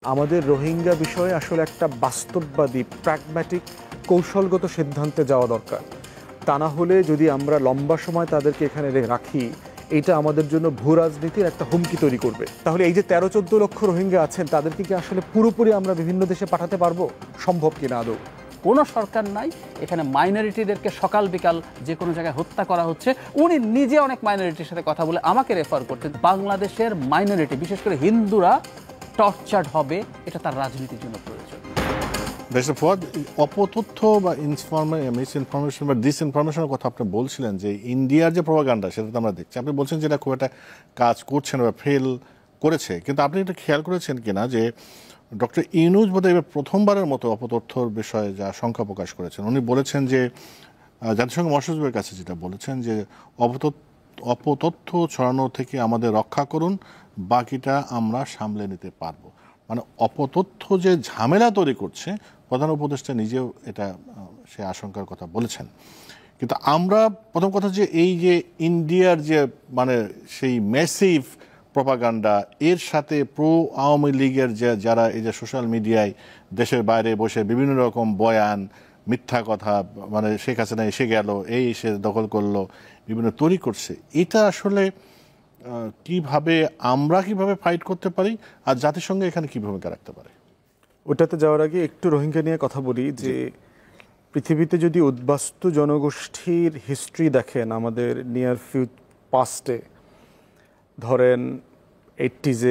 আমাদের রোহিঙ্গা বিষয়ে আসলে একটা বাস্তববাদী প্র্যাগম্যাটিক কৌশলগত সিদ্ধান্তে যাওয়া দরকার। তা না হলে যদি আমরা লম্বা সময় তাদেরকে এখানে রাখি, এটা আমাদের জন্য ভূ রাজনীতির একটা হুমকি তৈরি করবে। তাহলে এই যে 13-14 লক্ষ রোহিঙ্গা আছেন, তাদেরকে কি আসলে পুরোপুরি আমরা বিভিন্ন দেশে পাঠাতে পারবো? সম্ভব কিনা আদৌ? কোনো সরকার নাই, এখানে মাইনরিটিদেরকে সকাল বিকাল যে কোনো জায়গায় হত্যা করা হচ্ছে। উনি নিজে অনেক মাইনরিটির সাথে কথা বলে আমাকে রেফার করছেন, বাংলাদেশের মাইনরিটি বিশেষ করে হিন্দুরা টর্চার্ড হবে, এটা তার রাজনীতির জন্য প্রয়োজন। অপতথ্য বা মিসইনফরমেশন বা ডিসইনফরমেশনের কথা আপনি বলছিলেন, যে ইন্ডিয়ার যে প্রপাগান্ডা সেটা তো আমরা দেখছি। আপনি বলছেন যে এটা খুব একটা কাজ করছে না বা ফেল করেছে, কিন্তু আপনি এটা খেয়াল করেছেন কিনা যে ডক্টর ইউনূস বোধহয় এবার প্রথমবারের মতো অপতথ্যর বিষয়ে যা আশঙ্কা প্রকাশ করেছেন। উনি বলেছেন যে জাতিসংঘ মহাসচিবের কাছে যেটা বলেছেন যে অপতথ্য ছড়ানো থেকে আমাদের রক্ষা করুন, বাকিটা আমরা সামলে নিতে পারবো। মানে অপতথ্য যে ঝামেলা তৈরি করছে, প্রধান উপদেষ্টা নিজেও এটা সে আশঙ্কার কথা বলেছেন। কিন্তু আমরা প্রথম কথা যে এই যে ইন্ডিয়ার যে মানে সেই ম্যাসিভ প্রপাগান্ডা, এর সাথে প্রো আওয়ামী লীগের যে যারা এই যে সোশ্যাল মিডিয়ায় দেশের বাইরে বসে বিভিন্ন রকম বয়ান, মিথ্যা কথা, মানে শেখ হাসিনা এসে গেল, এই এসে দখল করলো, বিভিন্ন তৈরি করছে, এটা আসলে কিভাবে আমরা কিভাবে ফাইট করতে পারি আর জাতিসংঘ এখানে কি ভূমিকা রাখতে পারে? ওটাতে যাওয়ার আগে একটু রোহিঙ্গা নিয়ে কথা বলি। যে পৃথিবীতে যদি উদ্বাস্তু জনগোষ্ঠীর হিস্ট্রি দেখেন, আমাদের নিয়ার পাস্টে ধরেন 80s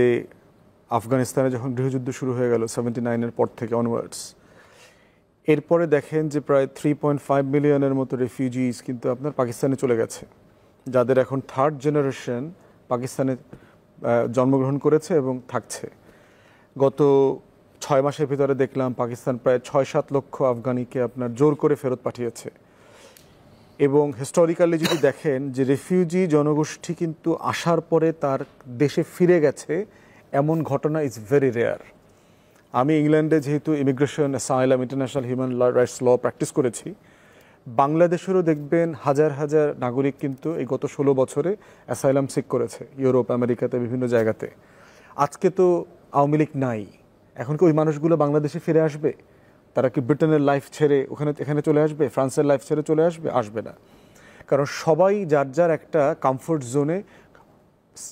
আফগানিস্তানে যখন গৃহযুদ্ধ শুরু হয়ে গেল 79-এর পর থেকে অনওয়ার্ডস, এরপরে দেখেন যে প্রায় 3.5 মিলিয়নের মতো রেফিউজিস কিন্তু আপনার পাকিস্তানে চলে গেছে, যাদের এখন থার্ড জেনারেশন পাকিস্তানে জন্মগ্রহণ করেছে এবং থাকছে। গত 6 মাসের ভিতরে দেখলাম পাকিস্তান প্রায় 6-7 লক্ষ আফগানিকে আপনার জোর করে ফেরত পাঠিয়েছে। এবং হিস্টোরিক্যালি যদি দেখেন যে রেফিউজি জনগোষ্ঠী কিন্তু আসার পরে তার দেশে ফিরে গেছে, এমন ঘটনা ইজ ভেরি রেয়ার। আমি ইংল্যান্ডে যেহেতু immigration, asylum, international human rights law practice করেছি, বাংলাদেশেরও দেখবেন হাজার হাজার নাগরিক কিন্তু এই গত 16 বছরে অ্যাসাইলাম সিক করেছে ইউরোপ, আমেরিকাতে, বিভিন্ন জায়গাতে। আজকে তো আওয়ামী লীগ নাই, এখন কি ওই মানুষগুলো বাংলাদেশে ফিরে আসবে? তারা কি ব্রিটেনের লাইফ ছেড়ে এখানে চলে আসবে? ফ্রান্সের লাইফ ছেড়ে চলে আসবে? আসবে না। কারণ সবাই যার যার একটা কমফোর্ট জোনে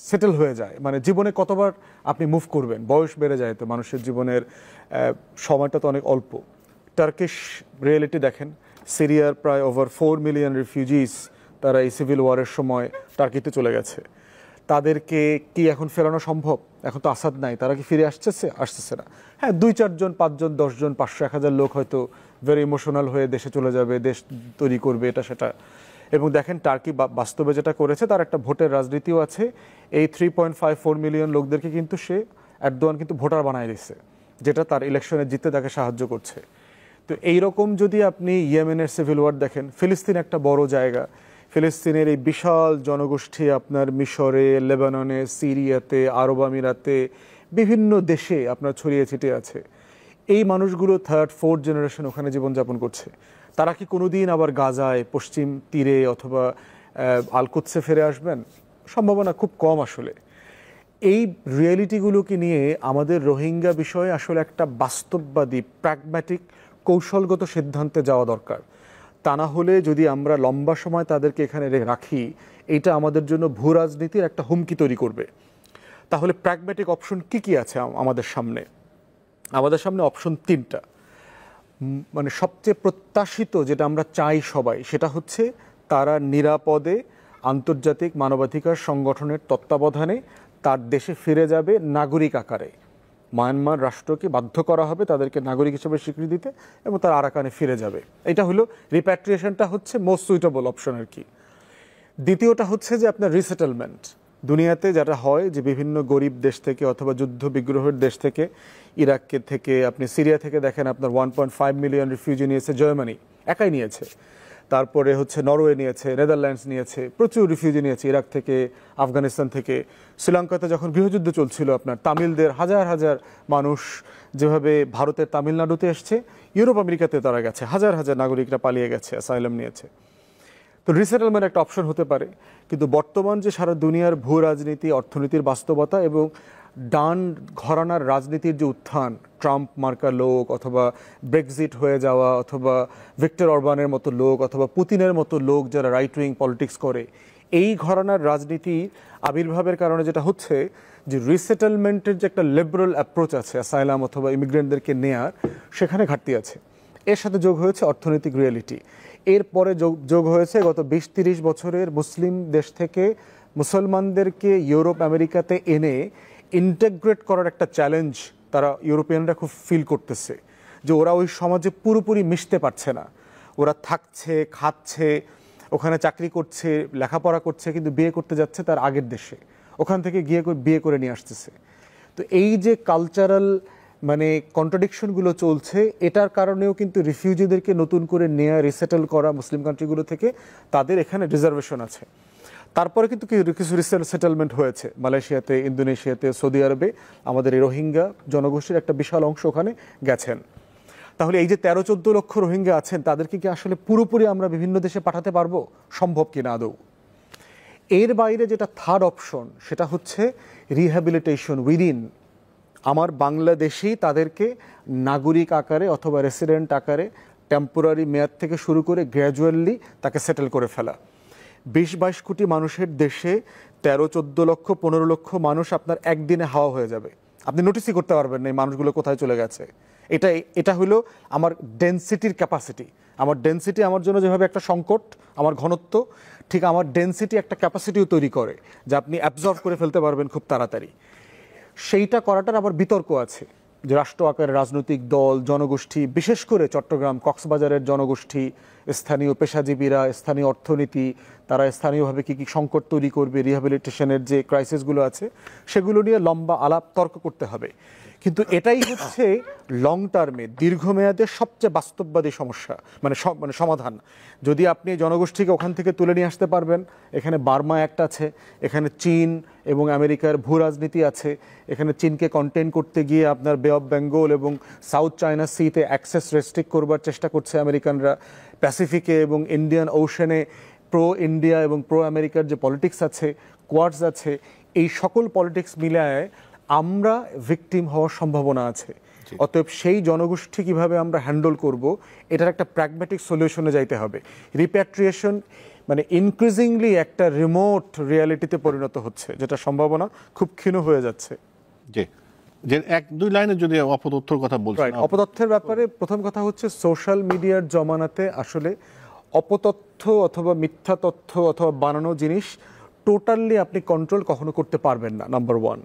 সেটেল হয়ে যায়। মানে জীবনে কতবার আপনি মুভ করবেন, বয়স বেড়ে যায় তো মানুষের জীবনের সময়টা তো অনেক অল্প। টার্কিশ রিয়েলিটি দেখেন, সিরিয়ার প্রায় ওভার 4 মিলিয়ন রিফিউজিস তারা এই সিভিল ওয়ারের সময় টার্কিতে চলে গেছে। তাদেরকে কি এখন ফেরানো সম্ভব? এখন তো আসাদ নাই, তারা কি ফিরে আসতেছে না। হ্যাঁ, 2-4 জন, 5 জন, 10 জন, 500-1000 লোক হয়তো ভেরি ইমোশনাল হয়ে দেশে চলে যাবে, দেশ তৈরি করবে, এটা সেটা। এবং দেখেন টার্কি বাস্তবে যেটা করেছে, তার একটা ভোটের রাজনীতিও আছে। এই 3.54 মিলিয়ন লোকদেরকে কিন্তু সে এরদোয়ান কিন্তু ভোটার বানায় দিচ্ছে, যেটা তার ইলেকশনে জিততে তাকে সাহায্য করছে। তো এইরকম যদি আপনি ইয়েমেনের সিভিল ওয়ার দেখেন, ফিলিস্তিন একটা বড় জায়গা, ফিলিস্তিনের এই বিশাল জনগোষ্ঠী আপনার মিশরে, লেবাননে, সিরিয়াতে, আরব আমিরাতে, বিভিন্ন দেশে আপনার ছড়িয়ে ছিটিয়ে আছে। এই মানুষগুলো থার্ড, ফোর্থ জেনারেশন ওখানে জীবনযাপন করছে। তারা কি কোনোদিন আবার গাজায়, পশ্চিম তীরে অথবা আল-কুদসে ফিরে আসবেন? সম্ভাবনা খুব কম আসলে। এই রিয়েলিটিগুলোকে নিয়ে আমাদের রোহিঙ্গা বিষয়ে আসলে একটা বাস্তববাদী প্র্যাগম্যাটিক কৌশলগত সিদ্ধান্তে যাওয়া দরকার। তা না হলে যদি আমরা লম্বা সময় তাদেরকে এখানে রাখি, এটা আমাদের জন্য ভূ রাজনীতির একটা হুমকি তৈরি করবে। তাহলে প্র্যাগম্যাটিক অপশন কি আছে আমাদের সামনে? আমাদের সামনে অপশন 3টা। মানে সবচেয়ে প্রত্যাশিত যেটা আমরা চাই সবাই, সেটা হচ্ছে তারা নিরাপদে আন্তর্জাতিক মানবাধিকার সংগঠনের তত্ত্বাবধানে তার দেশে ফিরে যাবে নাগরিক আকারে। মায়ানমার রাষ্ট্রকে বাধ্য করা হবে তাদেরকে নাগরিক হিসেবে স্বীকৃতি দিতে, এবং তার আরাকানে ফিরে যাবে। এটা হলো রিপ্যাট্রিয়েশনটা হচ্ছে মোস্ট সুইটেবল অপশন আর কি। দ্বিতীয়টা হচ্ছে যে আপনার রিসেটেলমেন্ট। দুনিয়াতে যেটা হয় যে বিভিন্ন গরিব দেশ থেকে অথবা যুদ্ধ বিগ্রহের দেশ থেকে, ইরাককে থেকে, আপনি সিরিয়া থেকে দেখেন আপনার 1.5 মিলিয়ন রিফিউজি নিয়েছে জার্মানি, একাই নিয়েছে। তারপরে হচ্ছে নরওয়ে নিয়েছে, নেদারল্যান্ডস নিয়েছে, প্রচুর রিফিউজি নিয়েছে ইরাক থেকে, আফগানিস্তান থেকে। শ্রীলঙ্কাতে যখন গৃহযুদ্ধ চলছিল, আপনার তামিলদের হাজার হাজার মানুষ যেভাবে ভারতের তামিলনাড়ুতে এসছে, ইউরোপ আমেরিকাতে তারা গেছে, হাজার হাজার নাগরিকরা পালিয়ে গেছে, অ্যাসাইলাম নিয়েছে। তো রিসেটেলমেন্ট একটা অপশন হতে পারে। কিন্তু বর্তমান যে সারা দুনিয়ার ভূ রাজনীতি, অর্থনীতির বাস্তবতা এবং ডান ঘরানার রাজনীতির যে উত্থান, ট্রাম্প মার্কা লোক অথবা ব্রেক্সিট হয়ে যাওয়া অথবা ভিক্টর অরবানের মতো লোক অথবা পুতিনের মতো লোক যারা রাইট উইং পলিটিক্স করে, এই ঘরানার রাজনীতি আবির্ভাবের কারণে যেটা হচ্ছে যে রিসেটেলমেন্টের যে একটা লিবারেল অ্যাপ্রোচ আছে অ্যাসাইলাম অথবা ইমিগ্রেন্টদেরকে নেয়ার, সেখানে ঘাটতি আছে। এর সাথে যোগ হয়েছে অর্থনৈতিক রিয়েলিটি। এরপরে যোগ হয়েছে গত 20-30 বছরের মুসলিম দেশ থেকে মুসলমানদেরকে ইউরোপ আমেরিকাতে এনে ইন্টিগ্রেট করার একটা চ্যালেঞ্জ তারা ইউরোপিয়ানরা খুব ফিল করতেছে, যে ওরা ওই সমাজে পুরোপুরি মিশতে পারছে না। ওরা থাকছে, খাচ্ছে, ওখানে চাকরি করছে, লেখাপড়া করছে, কিন্তু বিয়ে করতে যাচ্ছে তার আগের দেশে, ওখান থেকে গিয়ে বিয়ে করে নিয়ে আসতেছে। তো এই যে কালচারাল মানে কন্ট্রাডিকশনগুলো চলছে, এটার কারণেও কিন্তু রিফিউজিদেরকে নতুন করে নেয়া, রিসেটেল করা মুসলিম কান্ট্রিগুলো থেকে তাদের এখানে রিজার্ভেশন আছে। তারপরে কিন্তু কিছু সেটেলমেন্ট হয়েছে মালয়েশিয়াতে, ইন্দোনেশিয়াতে, সৌদি আরবে। আমাদের এই রোহিঙ্গা জনগোষ্ঠীর একটা বিশাল অংশ ওখানে গেছেন। তাহলে এই যে 13-14 লক্ষ রোহিঙ্গা আছেন, তাদেরকে কি আসলে পুরোপুরি আমরা বিভিন্ন দেশে পাঠাতে পারবো? সম্ভব কিনা আদৌ? এর বাইরে যেটা থার্ড অপশন, সেটা হচ্ছে রিহ্যাবিলিটেশন উইদিন আমার বাংলাদেশেই তাদেরকে নাগরিক আকারে অথবা রেসিডেন্ট আকারে টেম্পোরারি মেয়াদ থেকে শুরু করে গ্র্যাজুয়ালি তাকে সেটেল করে ফেলা। 20-22 কোটি মানুষের দেশে 13-14 লক্ষ 15 লক্ষ মানুষ আপনার একদিনে হাওয়া হয়ে যাবে, আপনি নোটিসই করতে পারবেন না এই মানুষগুলো কোথায় চলে গেছে। এটা হলো আমার ডেনসিটির ক্যাপাসিটি। আমার ডেনসিটি আমার জন্য যেভাবে একটা সংকট, আমার ঘনত্ব, ঠিক আমার ডেনসিটি একটা ক্যাপাসিটিও তৈরি করে যে আপনি অ্যাবজর্ব করে ফেলতে পারবেন খুব তাড়াতাড়ি। সেইটা করাটার আবার বিতর্ক আছে, যে রাষ্ট্র আকারে রাজনৈতিক দল, জনগোষ্ঠী, বিশেষ করে চট্টগ্রাম কক্সবাজারের জনগোষ্ঠী, স্থানীয় পেশাজীবীরা, স্থানীয় অর্থনীতি, তারা স্থানীয়ভাবে কী কী সংকট তৈরি করবে, রিহ্যাবিলিটেশনের যে ক্রাইসিসগুলো আছে সেগুলো নিয়ে লম্বা আলাপ তর্ক করতে হবে। কিন্তু এটাই হচ্ছে লং টার্মে, দীর্ঘমেয়াদে সবচেয়ে বাস্তববাদী সমস্যা, মানে সমাধান। যদি আপনি জনগোষ্ঠীকে ওখান থেকে তুলে নিয়ে আসতে পারবেন, এখানে বার্মা অ্যাক্ট আছে, এখানে চীন এবং আমেরিকার ভূ রাজনীতি আছে, এখানে চীনকে কন্টেইন করতে গিয়ে আপনার বে অফ বেঙ্গল এবং সাউথ চায়না সিতে অ্যাক্সেস রেস্ট্রিক্ট করবার চেষ্টা করছে আমেরিকানরা, প্যাসিফিকে এবং ইন্ডিয়ান ওশানে প্রো ইন্ডিয়া এবং প্রো আমেরিকার যে পলিটিক্স আছে, কোয়াডস আছে, এই সকল পলিটিক্স মিলায় আমরা ভিকটিম হওয়ার সম্ভাবনা আছে। অতএব সেই জনগোষ্ঠী কিভাবে আমরা হ্যান্ডল করব, এটার একটা প্র্যাগম্যাটিক সলিউশনে যাইতে হবে। রিপ্যাট্রিয়েশন মানে ইনক্রিজিংলি একটা রিমোট রিয়ালিটিতে পরিণত হচ্ছে, যেটা সম্ভাবনা খুব ক্ষীণ হয়ে যাচ্ছে। জি, যে 1-2 লাইনে যদি অপতথ্যর কথা বলছেন। অপতথ্যের ব্যাপারে প্রথম কথা হচ্ছে, সোশ্যাল মিডিয়ার জমানাতে আসলে অপতথ্য অথবা মিথ্যা তথ্য অথবা বানানো জিনিস টোটালি আপনি কন্ট্রোল কখনো করতে পারবেন না, নাম্বার 1।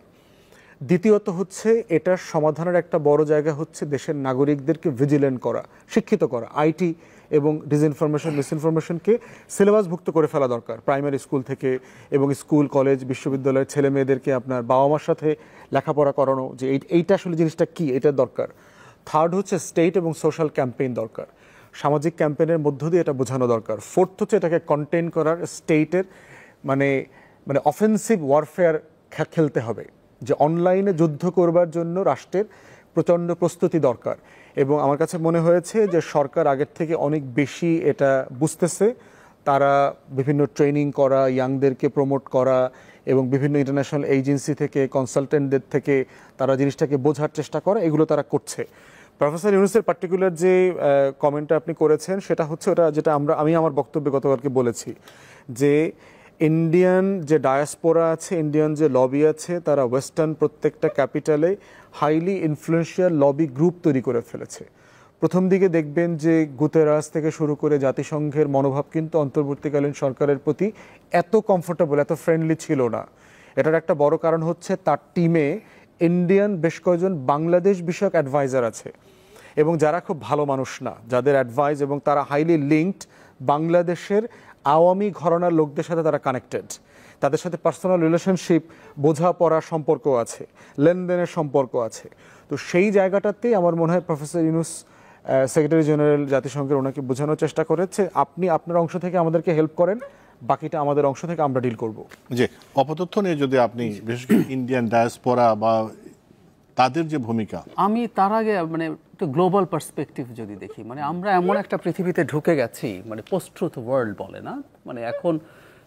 দ্বিতীয়ত হচ্ছে, এটার সমাধানের একটা বড় জায়গা হচ্ছে দেশের নাগরিকদেরকে ভিজিলেন্ট করা, শিক্ষিত করা। আইটি এবং ডিসইনফরমেশন, মিসইনফরমেশনকে সিলেবাসভুক্ত করে ফেলা দরকার প্রাইমারি স্কুল থেকে, এবং স্কুল, কলেজ, বিশ্ববিদ্যালয়ের ছেলে মেয়েদেরকে আপনার বাবা মার সাথে লেখাপড়া করানো, যে এইটা আসলে জিনিসটা কি, এটা দরকার। থার্ড হচ্ছে স্টেট এবং সোশ্যাল ক্যাম্পেইন দরকার, সামাজিক ক্যাম্পেইনের মধ্য দিয়ে এটা বোঝানো দরকার। ফোর্থ হচ্ছে এটাকে কন্টেইন করার স্টেটের মানে অফেন্সিভ ওয়ারফেয়ার খেলতে হবে, যে অনলাইনে যুদ্ধ করবার জন্য রাষ্ট্রের প্রচণ্ড প্রস্তুতি দরকার। এবং আমার কাছে মনে হয়েছে যে সরকার আগের থেকে অনেক বেশি এটা বুঝতেছে। তারা বিভিন্ন ট্রেনিং করা, ইয়াংদেরকে প্রমোট করা এবং বিভিন্ন ইন্টারন্যাশনাল এজেন্সি থেকে, কনসালটেন্টদের থেকে তারা জিনিসটাকে বোঝার চেষ্টা করা, এগুলো তারা করছে। প্রফেসর ইউনূসের পার্টিকুলার যে কমেন্টটা আপনি করেছেন, সেটা হচ্ছে ওটা যেটা আমি আমার বক্তব্যে গতকালকে বলেছি, যে ইন্ডিয়ান যে ডায়াসপোরা আছে, ইন্ডিয়ান যে লবি আছে, তারা ওয়েস্টার্ন প্রত্যেকটা ক্যাপিটালে হাইলি ইনফ্লুয়েন্সিয়াল লবি গ্রুপ তৈরি করে ফেলেছে। প্রথম দিকে দেখবেন যে গুতেরাস থেকে শুরু করে জাতিসংঘের মনোভাব কিন্তু অন্তর্বর্তীকালীন সরকারের প্রতি এত কমফোর্টেবল, এত ফ্রেন্ডলি ছিল না। এটার একটা বড় কারণ হচ্ছে তার টিমে ইন্ডিয়ান বেশ কয়েকজন বাংলাদেশ বিষয়ক অ্যাডভাইজার আছে, এবং যারা খুব ভালো মানুষ না, যাদের অ্যাডভাইস এবং তারা হাইলি লিঙ্কড বাংলাদেশের আওয়ামী ঘরানার লোকদের সাথে তারা কানেক্টেড, তাদের সাথে পার্সোনাল রিলেশনশিপ, বোঝাপড়ার সম্পর্ক আছে, লেনদেনের সম্পর্ক আছে। তো সেই জায়গাটাতেই আমার মনে হয় প্রফেসর ইউনূস সেক্রেটারি জেনারেল জাতিসংঘের ওনাকে বোঝানোর চেষ্টা করেছে, আপনি আপনার অংশ থেকে আমাদেরকে হেল্প করেন, বাকিটা আমাদের অংশ থেকে আমরা ডিল করব। যে অপতথ্য নিয়ে যদি আপনি বিশেষ করে ইন্ডিয়ান ডায়াসপোরা বা তাদের যে ভূমিকা, আমি তার আগে একটু গ্লোবাল পার্সপেক্টিভ যদি দেখি, আমরা এমন একটা পৃথিবীতে ঢুকে গেছি, পোস্ট ট্রুথ ওয়ার্ল্ড বলে না, এখন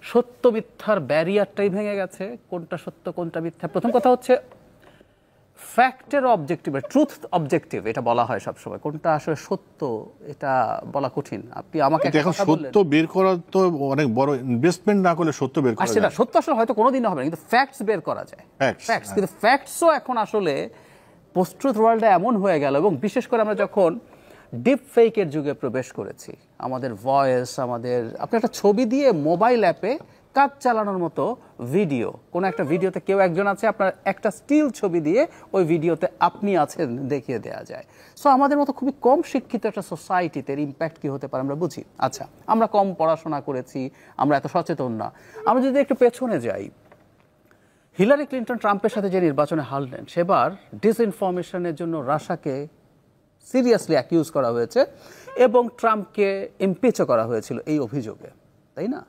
সত্য মিথ্যার ব্যারিয়ারটাই ভেঙে গেছে, কোনটা সত্য কোনটা মিথ্যা। প্রথম কথা হচ্ছে ফ্যাক্টের অবজেক্টিভ, ট্রুথ অবজেক্টিভ এটা বলা হয় সবসময়, কোনটা আসলে সত্য এটা বলা কঠিন। আপনি আমাকে এখন সত্য বের করা তো অনেক বড় ইনভেস্টমেন্ট না করলে সত্য বের করা যায় না। সত্য আসলে হয়তো কোনোদিনও হবে না, কিন্তু ফ্যাক্টস বের করা যায়। ফ্যাক্টস, কিন্তু ফ্যাক্টসও এখন আসলে পোস্ট ট্রুথ ওয়ার্ল্ডে এমন হয়ে গেল, এবং বিশেষ করে আমরা যখন ডিপ ফেকের যুগে প্রবেশ করেছি, আমাদের ভয়েস, আমাদের আপনি একটা ছবি দিয়ে মোবাইল অ্যাপে কাজ চালানোর মতো ভিডিও, কোনো একটা ভিডিওতে কেউ একজন আছে, আপনার একটা স্টিল ছবি দিয়ে ওই ভিডিওতে আপনি আছেন দেখিয়ে দেওয়া যায়। সো আমাদের মতো খুবই কম শিক্ষিত একটা সোসাইটিতে এর ইম্প্যাক্ট কী হতে পারে আমরা বুঝি। আচ্ছা, আমরা কম পড়াশোনা করেছি, আমরা এত সচেতন না। আমরা যদি একটু পেছনে যাই, হিলারি ক্লিন্টন ট্রাম্পের সাথে যে নির্বাচনে হারলেন, সেবার ডিসইনফরমেশনের জন্য রাশাকে সিরিয়াসলি অ্যাকিউজ করা হয়েছে এবং ট্রাম্পকে ইমপিচও করা হয়েছিল এই অভিযোগে, তাই না?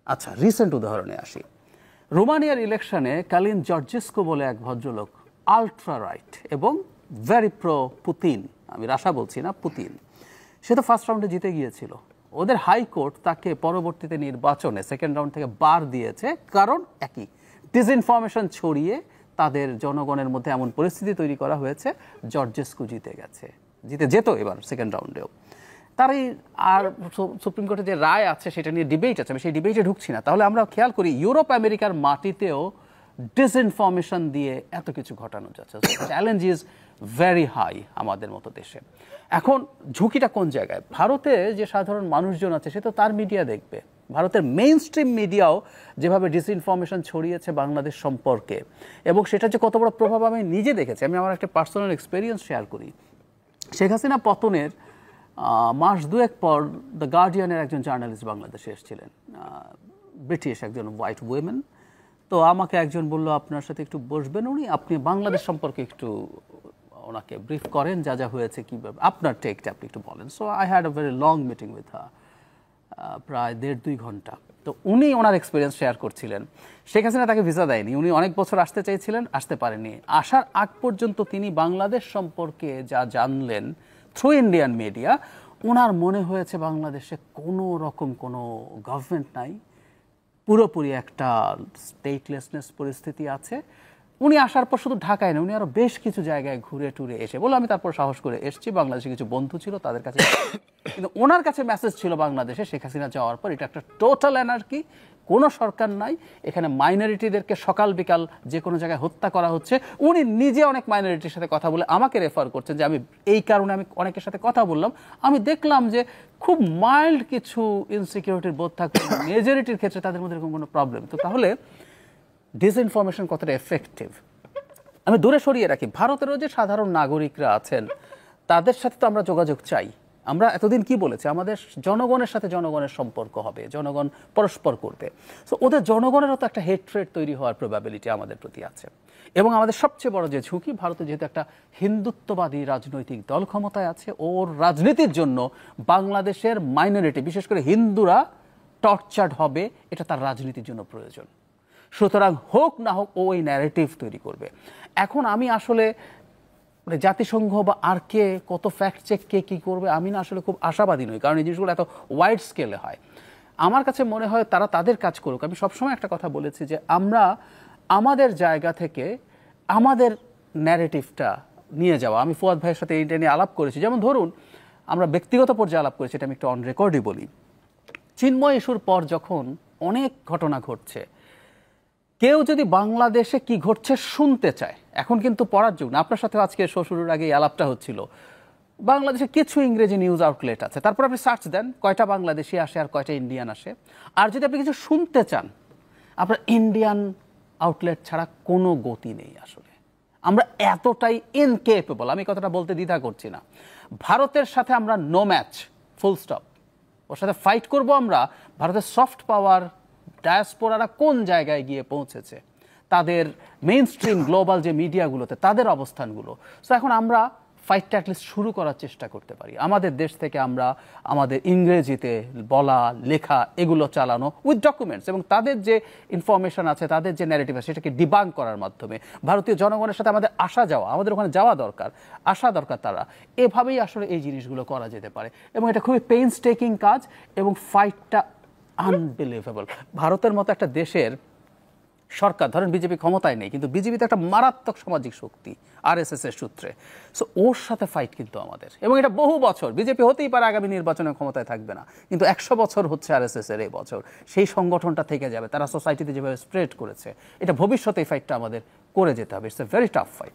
আচ্ছা, রিসেন্ট উদাহরণে আসি। রোমানিয়ার ইলেকশনে কালিন জর্জেস্কো বলে এক ভদ্রলোক, আলট্রা রাইট এবং ভেরি প্রো পুতিন, আমি রাশা বলছি না, পুতিন, সে তো ফার্স্ট রাউন্ডে জিতে গিয়েছিল। ওদের হাইকোর্ট তাকে পরবর্তীতে নির্বাচনে সেকেন্ড রাউন্ড থেকে বার দিয়েছে, কারণ একই, ডিসইনফরমেশন ছড়িয়ে তাদের জনগণের মধ্যে এমন পরিস্থিতি তৈরি করা হয়েছে, জর্জেস্কো জিতে যেত এবার সেকেন্ড রাউন্ডেও। তারই আর সুপ্রিম কোর্টে যে রায় আছে সেটা নিয়ে ডিবেট আছে, আমি সেই ডিবেটে ঢুকছি না। তাহলে আমরা খেয়াল করি ইউরোপ আমেরিকার মাটিতেও ডিসইনফরমেশন দিয়ে এত কিছু ঘটানো যাচ্ছে। চ্যালেঞ্জ ইজ ভেরি হাই আমাদের মতো দেশে। এখন ঝুঁকিটা কোন জায়গায়? ভারতে যে সাধারণ মানুষজন আছে সে তো তার মিডিয়া দেখবে। ভারতের মেইন স্ট্রিম মিডিয়াও যেভাবে ডিসইনফরমেশন ছড়িয়েছে বাংলাদেশ সম্পর্কে, এবং সেটা যে কত বড় প্রভাব আমি নিজে দেখেছি। আমি আমার একটা পার্সোনাল এক্সপিরিয়েন্স শেয়ার করি। শেখ হাসিনা পতনের মাস দুয়েক পর দ্য গার্ডিয়ানের একজন জার্নালিস্ট বাংলাদেশে এসেছিলেন, ব্রিটিশ একজন হোয়াইট উইমেন। তো আমাকে একজন বলল, আপনার সাথে একটু বসবেন উনি, আপনি বাংলাদেশ সম্পর্কে একটু ওনাকে ব্রিফ করেন, যা যা হয়েছে, কীভাবে আপনার টেকটা আপনি একটু বলেন। So I had a very long meeting with her, প্রায় 1.5-2 ঘন্টা। তো উনি ওনার এক্সপিরিয়েন্স শেয়ার করছিলেন। শেখ হাসিনা তাকে ভিসা দেয়নি, উনি অনেক বছর আসতে চাইছিলেন, আসতে পারেনি। আসার আগ পর্যন্ত তিনি বাংলাদেশ সম্পর্কে যা জানলেন থ্রু ইন্ডিয়ান মিডিয়া, ওনার মনে হয়েছে বাংলাদেশে কোনো রকম কোনো গভর্নমেন্ট নাই, পুরোপুরি একটা স্টেটলেসনেস পরিস্থিতি আছে। উনি আসার পর শুধু ঢাকায় না, উনি আরও বেশ কিছু জায়গায় ঘুরে টুরে এসে বললো, আমি তারপর সাহস করে এসেছি, বাংলাদেশে কিছু বন্ধু ছিল তাদের কাছে। কিন্তু ওনার কাছে মেসেজ ছিল বাংলাদেশে শেখ হাসিনা যাওয়ার পর এটা একটা টোটাল অ্যানার্কি, কোনো সরকার নাই, এখানে মাইনরিটিদেরকে সকাল বিকাল যে কোনো জায়গায় হত্যা করা হচ্ছে। উনি নিজে অনেক মাইনরিটির সাথে কথা বলে আমাকে রেফার করছেন যে আমি এই কারণে আমি অনেকের সাথে কথা বললাম, আমি দেখলাম যে খুব মাইল্ড কিছু ইনসিকিউরিটির বোধ থাকবে, মেজরিটির ক্ষেত্রে তাদের মধ্যে এরকম কোনো প্রবলেম। তো তাহলে ডিসইনফরমেশন কতটা এফেক্টিভ আমি দূরে সরিয়ে রাখি। ভারতেরও যে সাধারণ নাগরিকরা আছেন তাদের সাথে তো আমরা যোগাযোগ চাই। আমরা এতদিন কি বলেছি, আমাদের জনগণের সাথে জনগণের সম্পর্ক হবে, জনগণ পরস্পর করবে। সো ওদের জনগণেরও তো একটা হেট্রেড তৈরি হওয়ার প্রবাবিলিটি আমাদের প্রতি আছে। এবং আমাদের সবচেয়ে বড় যে ঝুঁকি, ভারতে যেহেতু একটা হিন্দুত্ববাদী রাজনৈতিক দল ক্ষমতায় আছে, ওর রাজনীতির জন্য বাংলাদেশের মাইনরিটি, বিশেষ করে হিন্দুরা টর্চার্ড হবে, এটা তার রাজনীতির জন্য প্রয়োজন। সুতরাং হোক না হোক ও এই ন্যারেটিভ তৈরি করবে। এখন আমি আসলে জাতিসংঘ বা আর কে কত ফ্যাক্ট চেক কে কী করবে আমি না আসলে খুব আশাবাদী নই, কারণ এই জিনিসগুলো এত ওয়াইড স্কেলে হয়। আমার কাছে মনে হয় তারা তাদের কাজ করুক। আমি সবসময় একটা কথা বলেছি যে আমরা আমাদের জায়গা থেকে আমাদের ন্যারেটিভটা নিয়ে যাওয়া। আমি ফুয়াদ ভাইয়ের সাথে এইটা নিয়ে আলাপ করেছি, যেমন ধরুন আমরা ব্যক্তিগত পর্যায়ে আলাপ করেছি, এটা আমি একটু অন রেকর্ডই বলি। চিন্ময় ইস্যুর পর যখন অনেক ঘটনা ঘটছে, কেউ যদি বাংলাদেশে কি ঘটছে শুনতে চায়, এখন কিন্তু পড়ার যুগ না। আপনার সাথে আজকে শুরুর আগে এই আলাপটা হচ্ছিল, বাংলাদেশে কিছু ইংরেজি নিউজ আউটলেট আছে, তারপর আপনি সার্চ দেন কয়টা বাংলাদেশি আসে আর কয়টা ইন্ডিয়ান আসে। আর যদি আপনি কিছু শুনতে চান, আপনার ইন্ডিয়ান আউটলেট ছাড়া কোনো গতি নেই। আসলে আমরা এতটাই ইনকেপেবল, আমি কথাটা বলতে দ্বিধা করছি না। ভারতের সাথে আমরা নো ম্যাচ, ফুল স্টপ। ওর সাথে ফাইট করব আমরা। ভারতের সফট পাওয়ার ডায়াসপোরারা কোন জায়গায় গিয়ে পৌঁছেছে, তাদের মেইন স্ট্রিম গ্লোবাল যে মিডিয়াগুলোতে তাদের অবস্থানগুলো। সো এখন আমরা ফাইটটা অ্যাটলিস্ট শুরু করার চেষ্টা করতে পারি। আমাদের দেশ থেকে আমরা আমাদের ইংরেজিতে বলা লেখা এগুলো চালানো উইথ ডকুমেন্টস, এবং তাদের যে ইনফরমেশন আছে, তাদের যে ন্যারেটিভ আছে, সেটাকে ডিবাঙ্ক করার মাধ্যমে ভারতীয় জনগণের সাথে আমাদের আসা যাওয়া, আমাদের ওখানে যাওয়া দরকার, আসা দরকার। তারা এভাবেই আসলে এই জিনিসগুলো করা যেতে পারে, এবং এটা খুবই পেইনস্টেকিং কাজ, এবং ফাইটটা আনবিলিভেবল। ভারতের মতো একটা দেশের সরকার, ধরেন বিজেপি ক্ষমতায় নেই, কিন্তু বিজেপি তো একটা মারাত্মক সামাজিক শক্তি আরএসএস এর সূত্রে। সো ওর সাথে ফাইট কিন্তু আমাদের, এবং এটা বহু বছর। বিজেপি হতেই পারে আগামী নির্বাচনে ক্ষমতায় থাকবে না, কিন্তু 100 বছর হচ্ছে আরএসএস এর এই বছর, সেই সংগঠনটা থেকে যাবে। তারা সোসাইটিতে যেভাবে স্প্রেড করেছে, এটা ভবিষ্যতে এই ফাইটটা আমাদের করে যেতে হবে। It's a very tough fight.